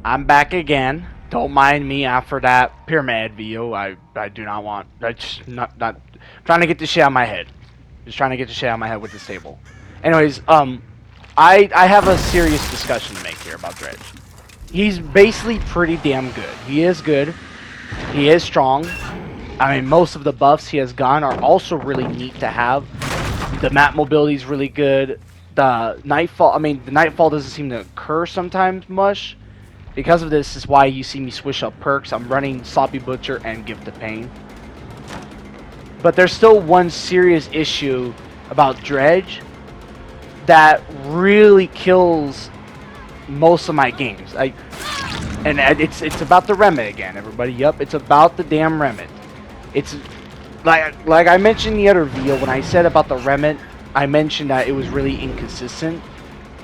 I'm back again. Don't mind me after that pyramid video. I do not want. I just not trying to get this shit out of my head. Just trying to get the shit out of my head with this table. Anyways, I have a serious discussion to make here about Dredge. He's basically pretty damn good. He is good. He is strong. I mean, most of the buffs he has gotten are also really neat to have. The map mobility is really good. The nightfall. I mean, the nightfall doesn't seem to occur sometimes much. Because of this is why you see me switch up perks. I'm running Sloppy Butcher and Gift of Pain. But there's still one serious issue about Dredge that really kills most of my games. And it's about the remit again, everybody. Yup, it's about the damn remit. It's like I mentioned in the other video when I said about the remit, I mentioned that it was really inconsistent.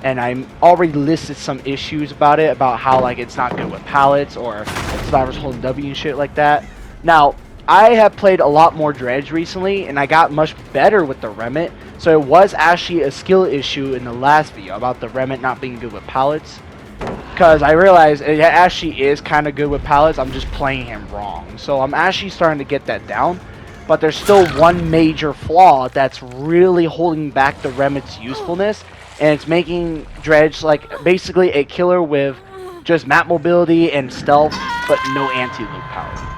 And I already listed some issues about it, about how like it's not good with pallets or survivors holding W and shit like that. Now, I have played a lot more Dredge recently, and I got much better with the remit. So it was actually a skill issue in the last video about the remit not being good with pallets. Because I realized it actually is kind of good with pallets, I'm just playing him wrong. So I'm actually starting to get that down. But there's still one major flaw that's really holding back the remit's usefulness. And it's making Dredge like basically a killer with just map mobility and stealth, but no anti-loop power.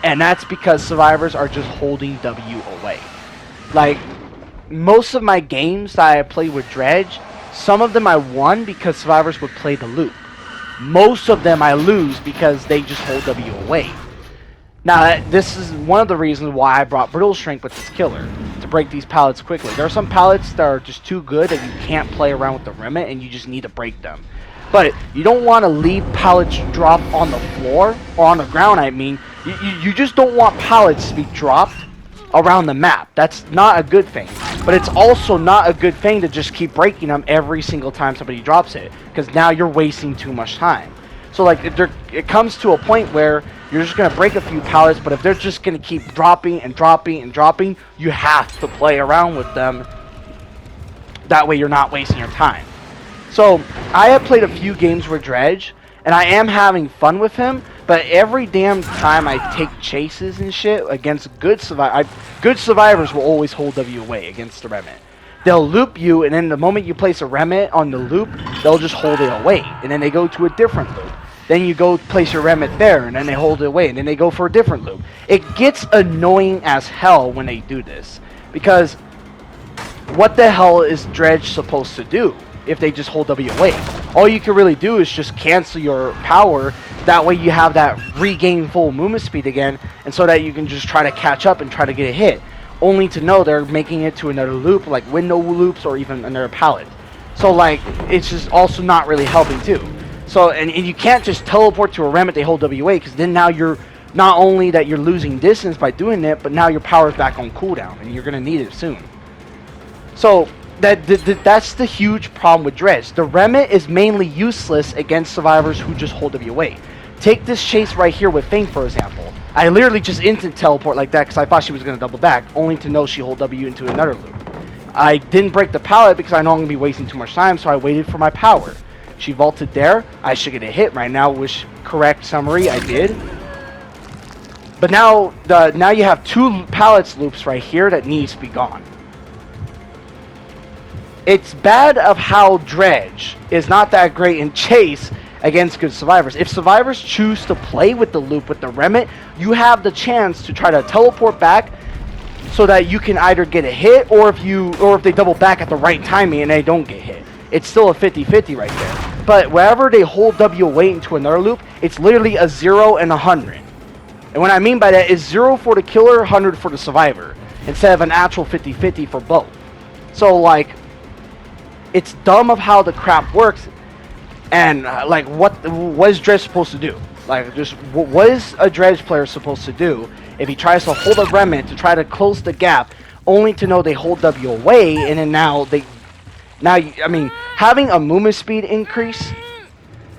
And that's because survivors are just holding W away. Like, most of my games that I played with Dredge, some of them I won because survivors would play the loop. Most of them I lose because they just hold W away. Now, this is one of the reasons why I brought Brittle Shrink with this killer, to break these pallets quickly. There are some pallets that are just too good that you can't play around with the remit, and you just need to break them. But you don't want to leave pallets drop on the floor, or on the ground, I mean. You just don't want pallets to be dropped around the map. That's not a good thing. But it's also not a good thing to just keep breaking them every single time somebody drops it, because now you're wasting too much time. So like it comes to a point where you're just going to break a few pallets, but if they're just going to keep dropping and dropping and dropping, you have to play around with them. That way you're not wasting your time. So I have played a few games with Dredge, and I am having fun with him, but every damn time I take chases and shit against good survivors will always hold W away against the remit. They'll loop you, and then the moment you place a remit on the loop, they'll just hold it away, and then they go to a different loop. Then you go place your remit there, and then they hold it away, and then they go for a different loop. It gets annoying as hell when they do this, because what the hell is Dredge supposed to do if they just hold W away? All you can really do is just cancel your power, that way you have that regain full movement speed again, and so that you can just try to catch up and try to get a hit, only to know they're making it to another loop, like window loops or even another pallet. So like, it's just also not really helping too. So, and you can't just teleport to a remit they hold WA, because then now you're, not only that you're losing distance by doing it, but now your power's back on cooldown, and you're going to need it soon. So, that's the huge problem with Dredge. The remit is mainly useless against survivors who just hold WA. Take this chase right here with Fang, for example. I literally just instant teleport like that because I thought she was going to double back, only to know she hold W into another loop. I didn't break the pallet because I know I'm going to be wasting too much time, so I waited for my power. She vaulted there. I should get a hit right now, which, correct summary, I did. But now you have two pallets loops right here that needs to be gone. It's bad of how Dredge is not that great in chase against good survivors. If survivors choose to play with the loop with the remit, you have the chance to try to teleport back so that you can either get a hit, or if they double back at the right timing and they don't get hit. It's still a 50-50 right there. But wherever they hold W away into another loop, it's literally a 0 and 100. And what I mean by that is 0 for the killer, 100 for the survivor, instead of an actual 50-50 for both. So like, it's dumb of how the crap works. And like, what is Dredge supposed to do? Like, just what is a Dredge player supposed to do if he tries to hold a remit to try to close the gap, only to know they hold W away, and then I mean, having a movement speed increase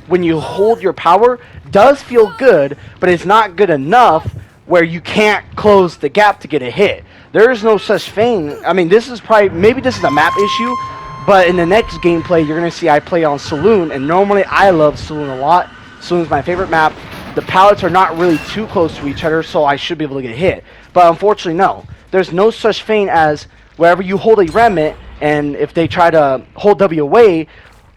when you hold your power does feel good, but it's not good enough where you can't close the gap to get a hit. There is no such thing. I mean, this is maybe this is a map issue, but in the next gameplay, you're going to see I play on Saloon, and normally I love Saloon a lot. Saloon's my favorite map. The pallets are not really too close to each other, so I should be able to get hit. But unfortunately, no. There's no such thing as wherever you hold a remnant, and if they try to hold W away,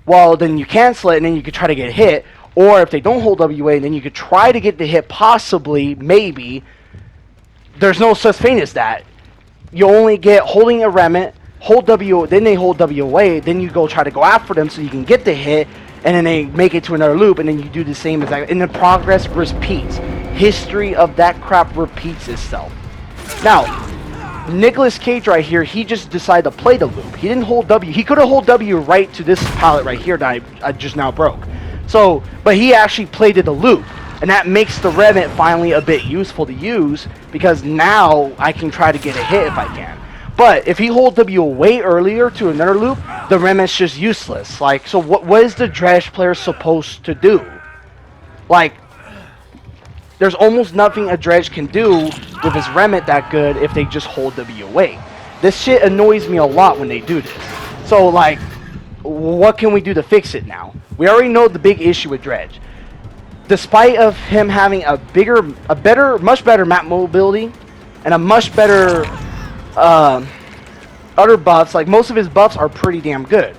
well, then you cancel it, and then you could try to get hit. Or if they don't hold W away, then you could try to get the hit, possibly, maybe. There's no such thing as that. You only get holding a remnant, hold W, then they hold W away, then you go try to go after them so you can get the hit, and then they make it to another loop, and then you do the same as that, and the progress repeats. History of that crap repeats itself. Now, Nicolas Cage right here, he just decided to play the loop. He didn't hold W. He could have hold W right to this pallet right here that I just now broke. So, but he actually played the loop, and that makes the remnant finally a bit useful to use, because now I can try to get a hit if I can. But if he hold W way earlier to another loop, the remnant's just useless. Like, so what is the Dredge player supposed to do? Like, there's almost nothing a Dredge can do with his remnant that good if they just hold W away. This shit annoys me a lot when they do this. So, like, what can we do to fix it now? We already know the big issue with Dredge. Despite of him having much better map mobility, and a much better other buffs, like most of his buffs are pretty damn good.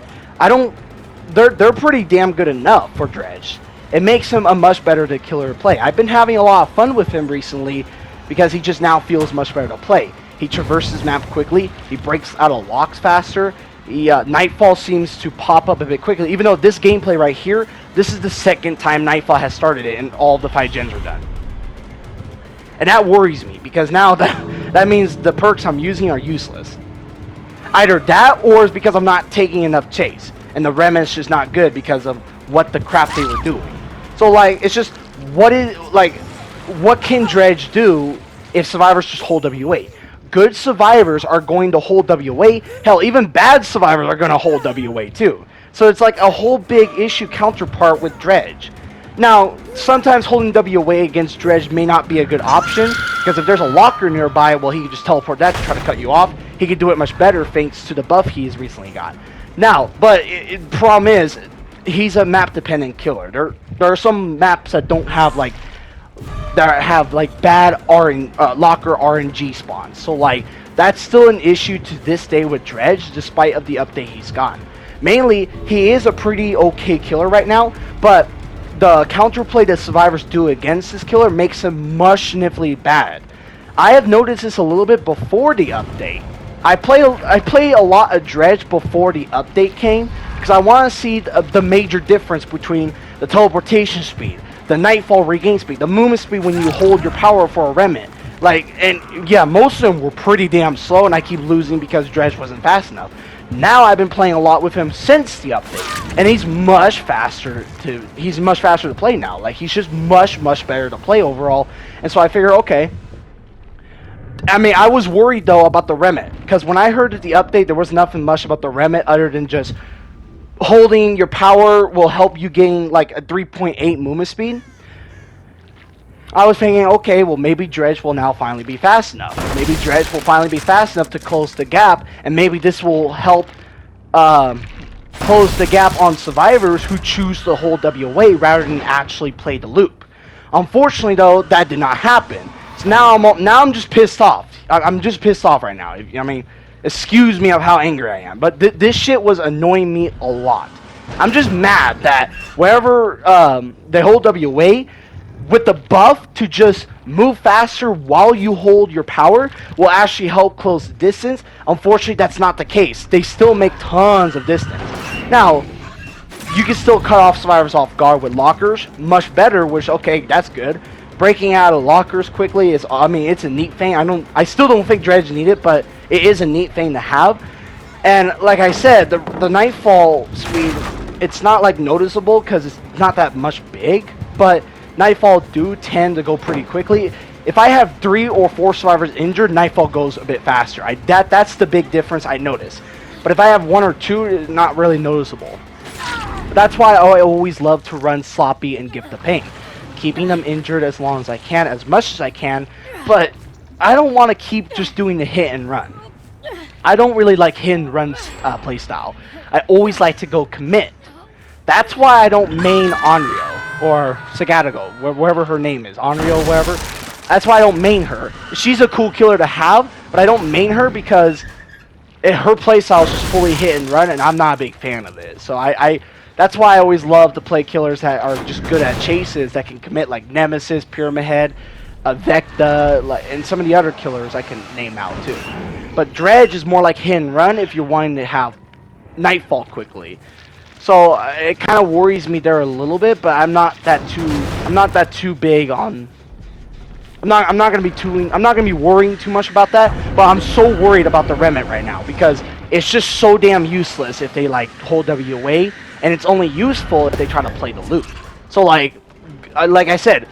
They're pretty damn good enough for Dredge. It makes him a much better to killer to play. I've been having a lot of fun with him recently because he just now feels much better to play. He traverses map quickly. He breaks out of locks faster. Nightfall seems to pop up a bit quickly, even though this gameplay right here, this is the second time Nightfall has started it and all the 5 gens are done. And that worries me, because now that means the perks I'm using are useless. Either that, or it's because I'm not taking enough chase, and the remnant's just not good because of what the crap they were doing. So, like, it's just, what can Dredge do if survivors just hold WA? Good survivors are going to hold WA. Hell, even bad survivors are going to hold WA too. So it's like a whole big issue counterpart with Dredge. Now, sometimes holding WA against Dredge may not be a good option, because if there's a locker nearby, well, he can just teleport that to try to cut you off. He could do it much better thanks to the buff he's recently got. Now, but the problem is, he's a map-dependent killer. There are some maps that don't have, like, bad locker RNG spawns. So, like, that's still an issue to this day with Dredge, despite of the update he's gotten. Mainly, he is a pretty okay killer right now, but the counterplay that survivors do against this killer makes him much-niffly bad. I have noticed this a little bit before the update. I play a lot of Dredge before the update came, because I want to see the major difference between the teleportation speed, the Nightfall regain speed, the movement speed when you hold your power for a remnant. Like, and yeah, most of them were pretty damn slow, and I keep losing because Dredge wasn't fast enough. Now I've been playing a lot with him since the update, and he's much faster to play now. Like, he's just much better to play overall. And so I figure, okay. I mean, I was worried though about the remnant, because when I heard at the update there was nothing much about the remnant other than just holding your power will help you gain like a 3.8 movement speed. I was thinking, okay, well, maybe Dredge will now finally be fast enough. Maybe Dredge will finally be fast enough to close the gap, and maybe this will help close the gap on survivors who choose to hold WA rather than actually play the loop. Unfortunately, though, that did not happen. So now I'm just pissed off. I'm just pissed off right now. I mean, excuse me of how angry I am, but this shit was annoying me a lot. I'm just mad that wherever they hold WA, with the buff to just move faster while you hold your power will actually help close the distance. Unfortunately, that's not the case. They still make tons of distance. Now, you can still cut off survivors off guard with lockers. Much better, which, okay, that's good. Breaking out of lockers quickly is, I mean, it's a neat thing. I still don't think Dredge need it, but it is a neat thing to have. And like I said, the Nightfall speed, it's not like noticeable because it's not that much big, but Nightfall do tend to go pretty quickly. If I have 3 or 4 survivors injured, Nightfall goes a bit faster. That's the big difference I notice. But if I have 1 or 2, it's not really noticeable. That's why I always love to run Sloppy and Gift the Pain, keeping them injured as long as I can, as much as I can. But I don't want to keep just doing the hit and run. I don't really like hit and run playstyle. I always like to go commit. That's why I don't main Onryo. or Sagadago, wherever her name is, Onryo, wherever. That's why I don't main her. She's a cool killer to have, but I don't main her because her playstyle is just fully hit and run, and I'm not a big fan of it. So that's why I always love to play killers that are just good at chases, that can commit like Nemesis, Pyramid Head, Vecta, and some of the other killers I can name out too. But Dredge is more like hit and run if you're wanting to have Nightfall quickly. So it kind of worries me there a little bit, but I'm not that too big on. I'm not gonna be worrying too much about that. But I'm so worried about the Remnant right now because it's just so damn useless if they like hold W away, and it's only useful if they try to play the loop. So like I said,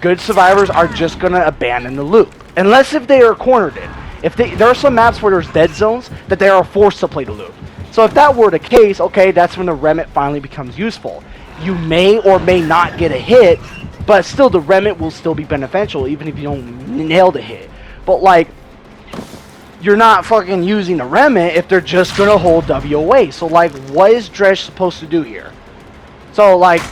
good survivors are just gonna abandon the loop unless if they are cornered in. There are some maps where there's dead zones that they are forced to play the loop. So if that were the case, okay, that's when the Remnant finally becomes useful. You may or may not get a hit, but still the Remnant will still be beneficial even if you don't nail the hit. But like, you're not fucking using the Remnant if they're just gonna hold W away. So like, what is Dredge supposed to do here? So like,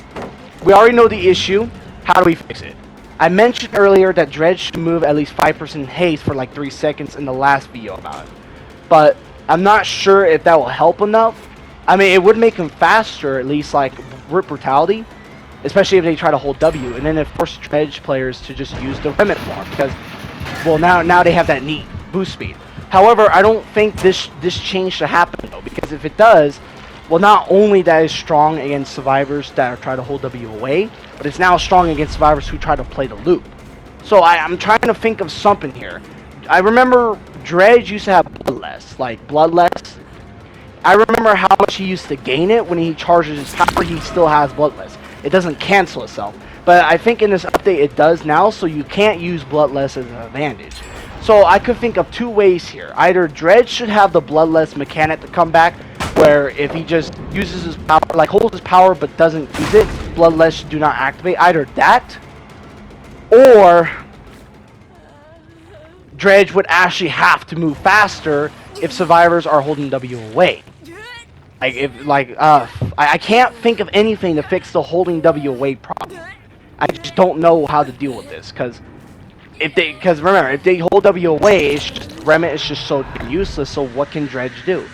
we already know the issue. How do we fix it? I mentioned earlier that Dredge should move at least 5% haste for like 3 seconds in the last video about it. But I'm not sure if that will help enough. I mean, it would make him faster, at least like Rip Brutality, especially if they try to hold W, and then it forces Dredge players to just use the Remnant more because, well, now they have that neat boost speed. However, I don't think this change should happen though, because if it does, well, not only that is strong against survivors that are trying to hold W away, but it's now strong against survivors who try to play the loop. So I'm trying to think of something here. I remember Dredge used to have Bloodless, like Bloodless. I remember how much he used to gain it when he charges his power. He still has Bloodless. It doesn't cancel itself, but I think in this update it does now. So you can't use Bloodless as an advantage. So I could think of 2 ways here. Either Dredge should have the Bloodless mechanic to come back, where if he just uses his power, like holds his power but doesn't use it, Bloodless do not activate. Either that, or Dredge would actually have to move faster if survivors are holding W away. I can't think of anything to fix the holding W away problem. I just don't know how to deal with this because remember, if they hold W away, Remnant is just so useless. So what can Dredge do?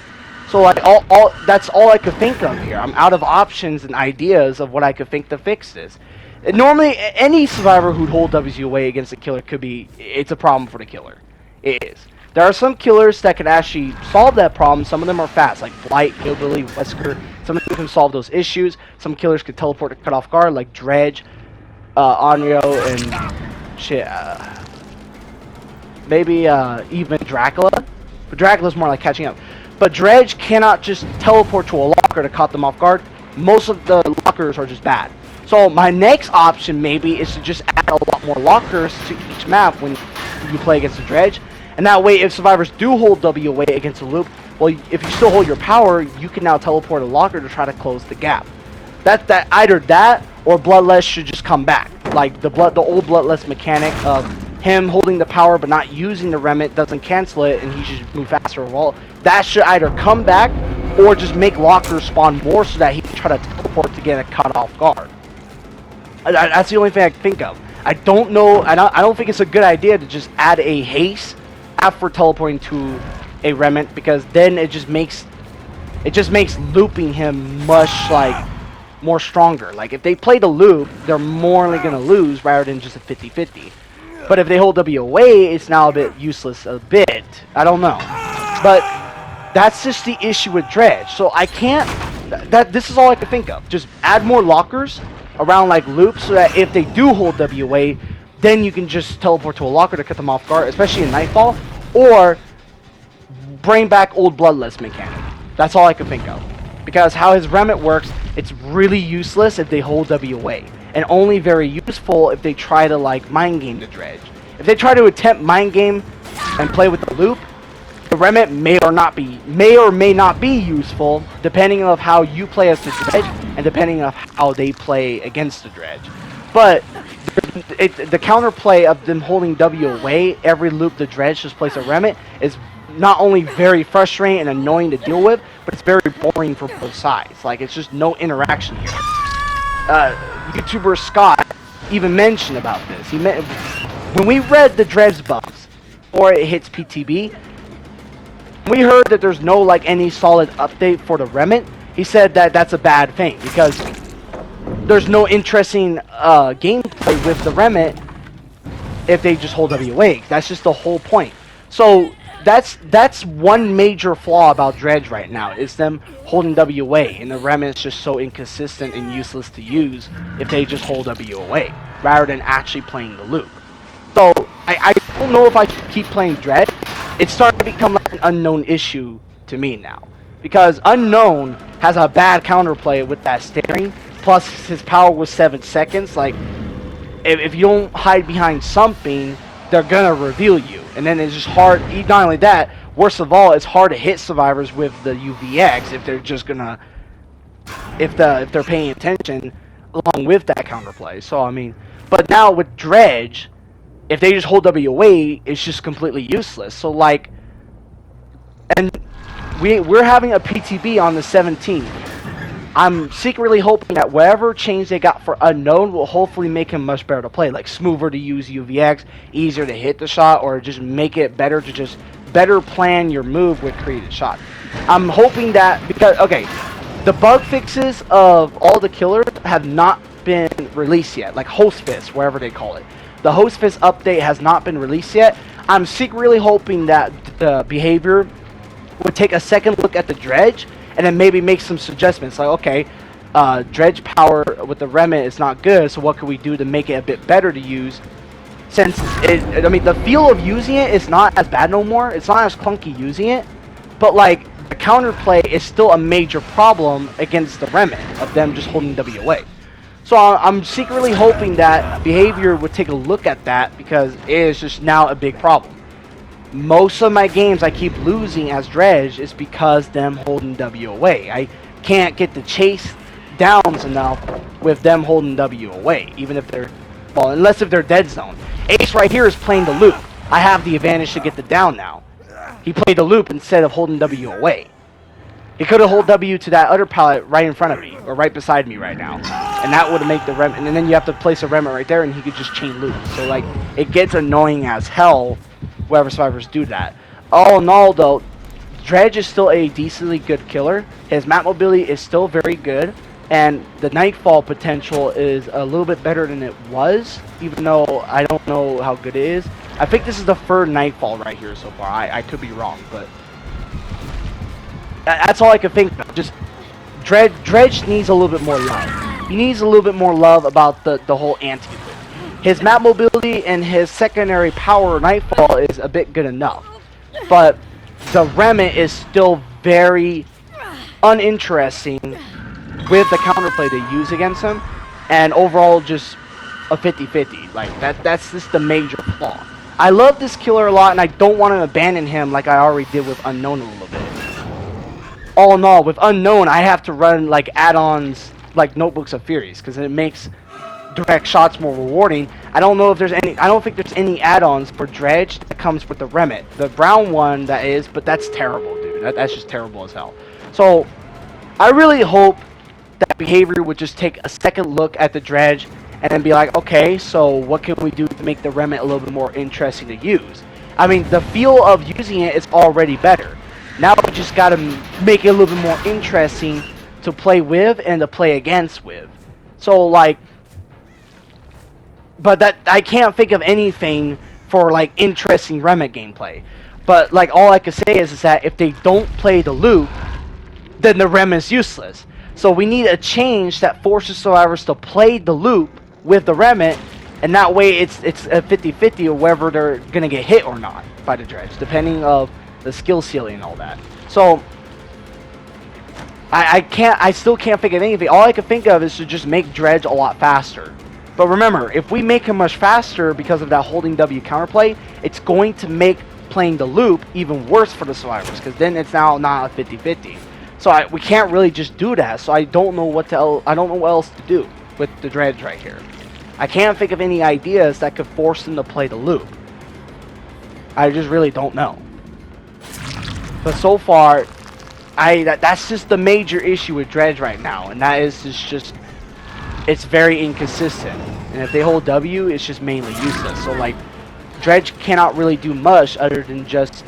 So like that's all I could think of here. I'm out of options and ideas of what I could think to fix this. Normally, any survivor who'd hold W away against a killer it's a problem for the killer. It is. There are some killers that can actually solve that problem. Some of them are fast, like Blight, Hillbilly, Wesker. Some of them can solve those issues. Some killers can teleport to cut off guard, like Dredge, Onryo, and shit. Maybe even Dracula. But Dracula's more like catching up. But Dredge cannot just teleport to a locker to cut them off guard. Most of the lockers are just bad. So my next option maybe is to just add a lot more lockers to each map when you play against the Dredge. And that way, if survivors do hold W away against a loop, well, if you still hold your power, you can now teleport a locker to try to close the gap. Either that or Bloodless should just come back. Like the old Bloodless mechanic of him holding the power but not using the Remnant doesn't cancel it, and he should move faster. Well, that should either come back or just make lockers spawn more so that he can try to teleport to get a cut off guard. That's the only thing I can think of. I don't know. I don't think it's a good idea to just add a haste after teleporting to a Remnant, because then it just makes looping him much like more stronger. Like if they play the loop, they're more only gonna lose rather than just a 50-50. But if they hold W away, it's now a bit useless. A bit. I don't know. But that's just the issue with Dredge. So I can't. This is all I can think of. Just add more lockers around like loops so that if they do hold W away, then you can just teleport to a locker to cut them off guard, especially in Nightfall, or bring back old Bloodless mechanic. That's all I can think of. Because how his Remnant works, it's really useless if they hold W away, and only very useful if they try to like mind game the Dredge. If they try to attempt mind game and play with the loop, the Remnant may or may not be useful depending on how you play as the Dredge and depending on how they play against the Dredge. But the counterplay of them holding W away every loop the Dredge just plays a Remnant is not only very frustrating and annoying to deal with, but it's very boring for both sides. Like, it's just no interaction here. YouTuber Scott even mentioned about this. When we read the Dredge buffs before it hits PTB, we heard that there's no like any solid update for the remnant. He said that that's a bad thing because there's no interesting gameplay with the remnant if they just hold WA. That's just the whole point. So that's one major flaw about Dredge right now, is them holding WA, and the remnant's just so inconsistent and useless to use if they just hold WA rather than actually playing the loop. So I don't know if I should keep playing Dredge. It's starting to become like an unknown issue to me now, because Unknown has a bad counterplay with that staring, plus his power was 7 seconds. Like, if you don't hide behind something, they're gonna reveal you, and then it's just hard. Not only that, worst of all, it's hard to hit survivors with the UVX if they're just gonna, if they're paying attention along with that counterplay. So I mean, but now with Dredge, if they just hold WA, it's just completely useless. So like, and we're having a PTB on the 17th. I'm secretly hoping that whatever change they got for Unknown will hopefully make him much better to play, like smoother to use UVX, easier to hit the shot, or just make it better to just better plan your move with created shot. I'm hoping that, because, okay, the bug fixes of all the killers have not been released yet, like Host Fist, wherever they call it. The Host Fist update has not been released yet. I'm secretly hoping that the behavior would take a second look at the Dredge and then maybe make some suggestions, like, okay, Dredge power with the remnant is not good, so what can we do to make it a bit better to use? Since I mean, the feel of using it is not as bad no more. It's not as clunky using it, but like the counterplay is still a major problem against the remnant of them just holding WA. So I'm secretly hoping that behavior would take a look at that, because it is just now a big problem. Most of my games I keep losing as Dredge is because them holding WA. I can't get the chase downs enough with them holding WA, even if they're, well, unless if they're dead zone. Ace right here is playing the loop. I have the advantage to get the down now. He played the loop instead of holding WA. He could have held W to that other pallet right in front of me, or right beside me right now, and that would make the remnant, and then you have to place a remnant right there, and he could just chain loop. So like, it gets annoying as hell wherever survivors do that. All in all though, Dredge is still a decently good killer. His map mobility is still very good, and the nightfall potential is a little bit better than it was, even though I don't know how good it is. I think this is the third nightfall right here so far. I could be wrong, but that's all I can think of. Just Dredge needs a little bit more love. He needs a little bit more love about the whole anti-loop. His map mobility and his secondary power nightfall is a bit good enough, but the remnant is still very uninteresting with the counterplay they use against him, and overall just a 50-50. Like that's just the major flaw. I love this killer a lot, and I don't want to abandon him like I already did with Unknown a little bit. All in all, with Unknown, I have to run like add-ons like Notebooks of Furies, because it makes direct shots more rewarding. I don't know if there's any, I don't think there's any add-ons for Dredge that comes with the remnant. The brown one that is, but that's terrible, dude. That's just terrible as hell. So I really hope that behavior would just take a second look at the Dredge and then be like, okay, so what can we do to make the remnant a little bit more interesting to use? I mean, the feel of using it is already better. Now we just gotta make it a little bit more interesting to play with and to play against with. So like, but that, I can't think of anything for like interesting remnant gameplay. But like, all I can say is that if they don't play the loop, then the remnant's useless. So we need a change that forces survivors to play the loop with the remnant, and that way it's a 50-50 of whether they're gonna get hit or not by the Dredge, depending of the skill ceiling and all that. So I still can't think of anything. All I can think of is to just make Dredge a lot faster. But remember, if we make him much faster because of that holding W counterplay, it's going to make playing the loop even worse for the survivors, because then it's now not a 50-50. So we can't really just do that. So I don't know what else to do with the Dredge right here. I can't think of any ideas that could force them to play the loop. I just really don't know. But so far, that's just the major issue with Dredge right now, and that is just it's very inconsistent. And if they hold W, it's just mainly useless. So like, Dredge cannot really do much other than just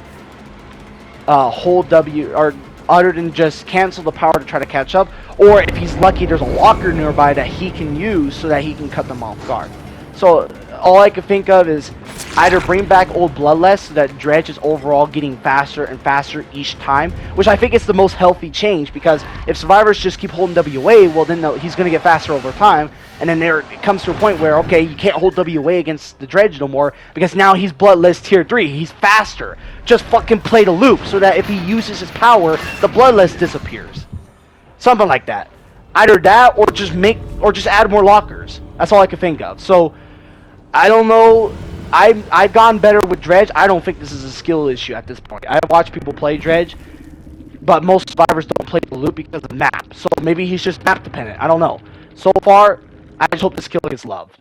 hold W, or other than just cancel the power to try to catch up. Or if he's lucky, there's a locker nearby that he can use so that he can cut them off guard. So all I can think of is either bring back old Bloodlust so that Dredge is overall getting faster and faster each time, which I think is the most healthy change, because if survivors just keep holding WA, well then he's going to get faster over time, and then it comes to a point where, okay, you can't hold WA against the Dredge no more, because now he's Bloodlust tier 3, he's faster. Just fucking play the loop so that if he uses his power, the Bloodlust disappears. Something like that. Either that or just add more lockers. That's all I can think of. So I don't know. I've gone better with Dredge. I don't think this is a skill issue at this point. I watch people play Dredge, but most survivors don't play the loop because of the map. So maybe he's just map dependent. I don't know. So far, I just hope the skill gets loved.